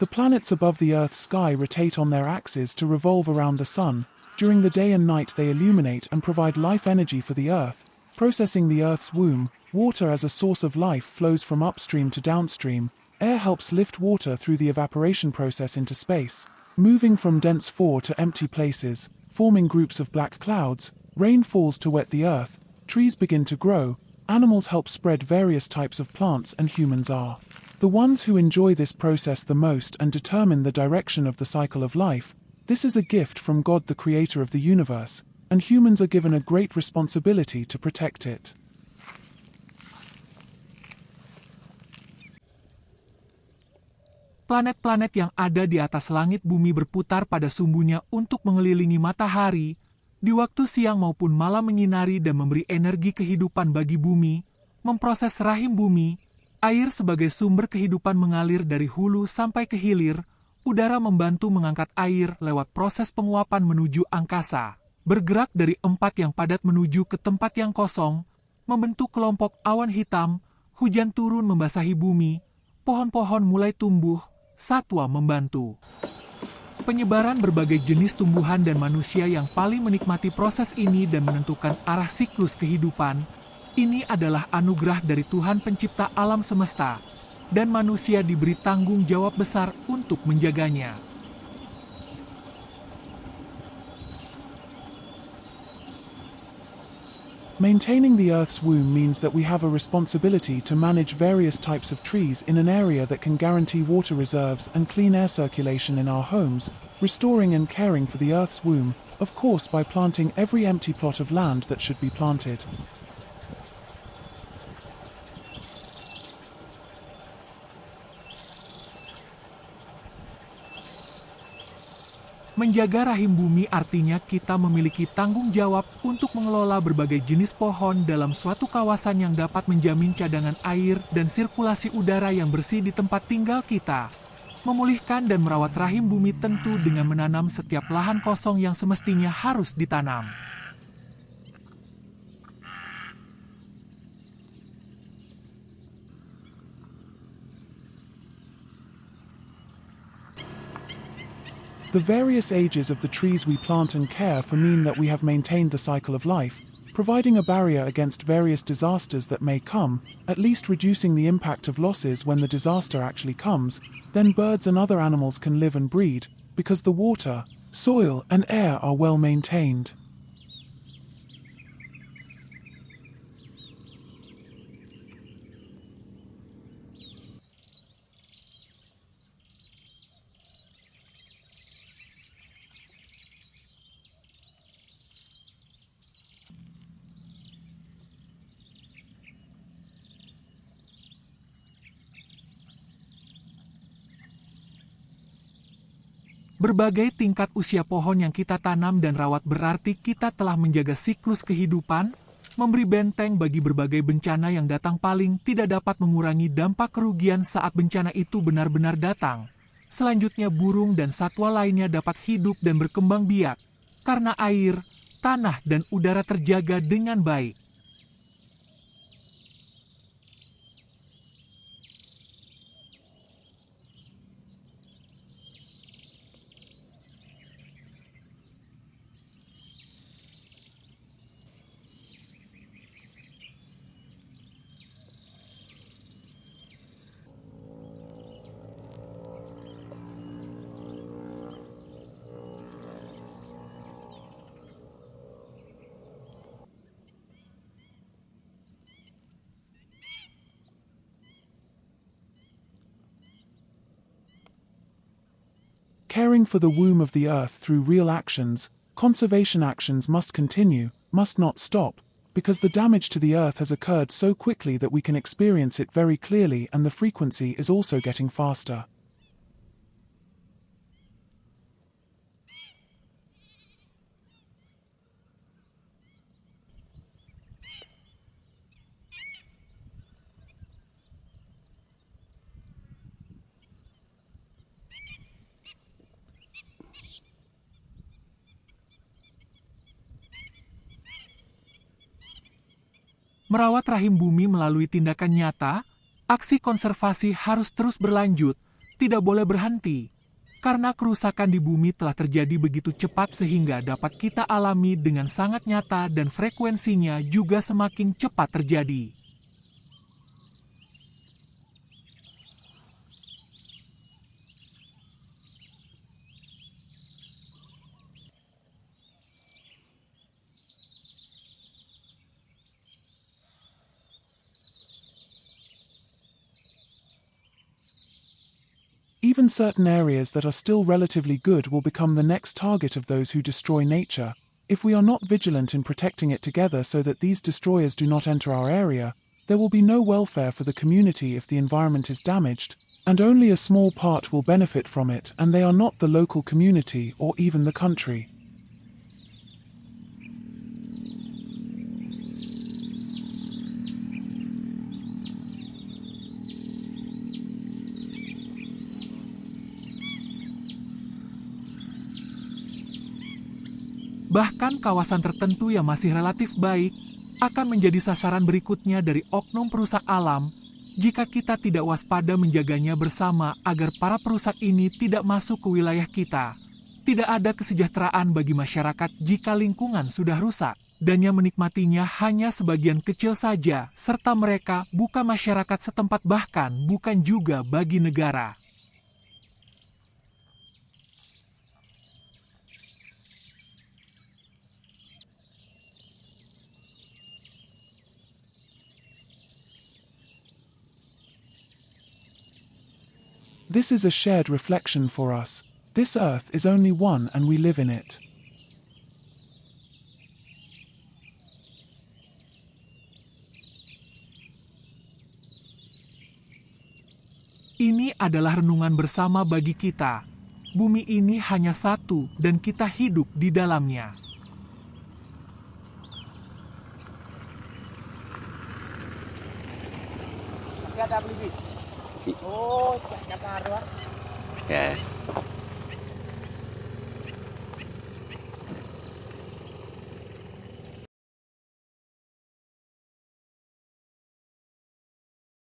The planets above the Earth's sky rotate on their axes to revolve around the Sun. During the day and night they illuminate and provide life energy for the Earth. Processing the Earth's womb, water as a source of life flows from upstream to downstream. Air helps lift water through the evaporation process into space, moving from dense to empty places, forming groups of black clouds. Rain falls to wet the Earth, trees begin to grow, animals help spread various types of plants, and humans are the ones who enjoy this process the most and determine the direction of the cycle of life. This is a gift from God, the creator of the universe, and humans are given a great responsibility to protect it. Planet-planet yang ada di atas langit bumi berputar pada sumbunya untuk mengelilingi matahari, di waktu siang maupun malam menyinari dan memberi energi kehidupan bagi bumi, memproses rahim bumi. Air sebagai sumber kehidupan mengalir dari hulu sampai ke hilir. Udara membantu mengangkat air lewat proses penguapan menuju angkasa. Bergerak dari tempat yang padat menuju ke tempat yang kosong, membentuk kelompok awan hitam, hujan turun membasahi bumi, pohon-pohon mulai tumbuh, satwa membantu. Penyebaran berbagai jenis tumbuhan dan manusia yang paling menikmati proses ini dan menentukan arah siklus kehidupan. Ini adalah anugerah dari Tuhan pencipta alam semesta, dan manusia diberi tanggung jawab besar untuk menjaganya. Maintaining the Earth's womb means that we have a responsibility to manage various types of trees in an area that can guarantee water reserves and clean air circulation in our homes, restoring and caring for the Earth's womb, of course by planting every empty plot of land that should be planted. Menjaga rahim bumi artinya kita memiliki tanggung jawab untuk mengelola berbagai jenis pohon dalam suatu kawasan yang dapat menjamin cadangan air dan sirkulasi udara yang bersih di tempat tinggal kita. Memulihkan dan merawat rahim bumi tentu dengan menanam setiap lahan kosong yang semestinya harus ditanam. The various ages of the trees we plant and care for mean that we have maintained the cycle of life, providing a barrier against various disasters that may come, at least reducing the impact of losses when the disaster actually comes. Then birds and other animals can live and breed, because the water, soil, and air are well maintained. Berbagai tingkat usia pohon yang kita tanam dan rawat berarti kita telah menjaga siklus kehidupan, memberi benteng bagi berbagai bencana yang datang paling tidak dapat mengurangi dampak kerugian saat bencana itu benar-benar datang. Selanjutnya burung dan satwa lainnya dapat hidup dan berkembang biak, karena air, tanah dan udara terjaga dengan baik. Caring for the womb of the Earth through real actions, conservation actions must continue, must not stop, because the damage to the Earth has occurred so quickly that we can experience it very clearly, and the frequency is also getting faster. Merawat rahim bumi melalui tindakan nyata, aksi konservasi harus terus berlanjut, tidak boleh berhenti. Karena kerusakan di bumi telah terjadi begitu cepat sehingga dapat kita alami dengan sangat nyata dan frekuensinya juga semakin cepat terjadi. Even certain areas that are still relatively good will become the next target of those who destroy nature. If we are not vigilant in protecting it together so that these destroyers do not enter our area, there will be no welfare for the community if the environment is damaged, and only a small part will benefit from it, and they are not the local community or even the country. Bahkan kawasan tertentu yang masih relatif baik akan menjadi sasaran berikutnya dari oknum perusak alam jika kita tidak waspada menjaganya bersama agar para perusak ini tidak masuk ke wilayah kita. Tidak ada kesejahteraan bagi masyarakat jika lingkungan sudah rusak dan yang menikmatinya hanya sebagian kecil saja, serta mereka bukan masyarakat setempat, bahkan bukan juga bagi negara. This is a shared reflection for us. This earth is only one and we live in it. Ini adalah renungan bersama bagi kita. Bumi ini hanya satu dan kita hidup di dalamnya. Masih ada beli bis? Oh, kata arwah. Ya.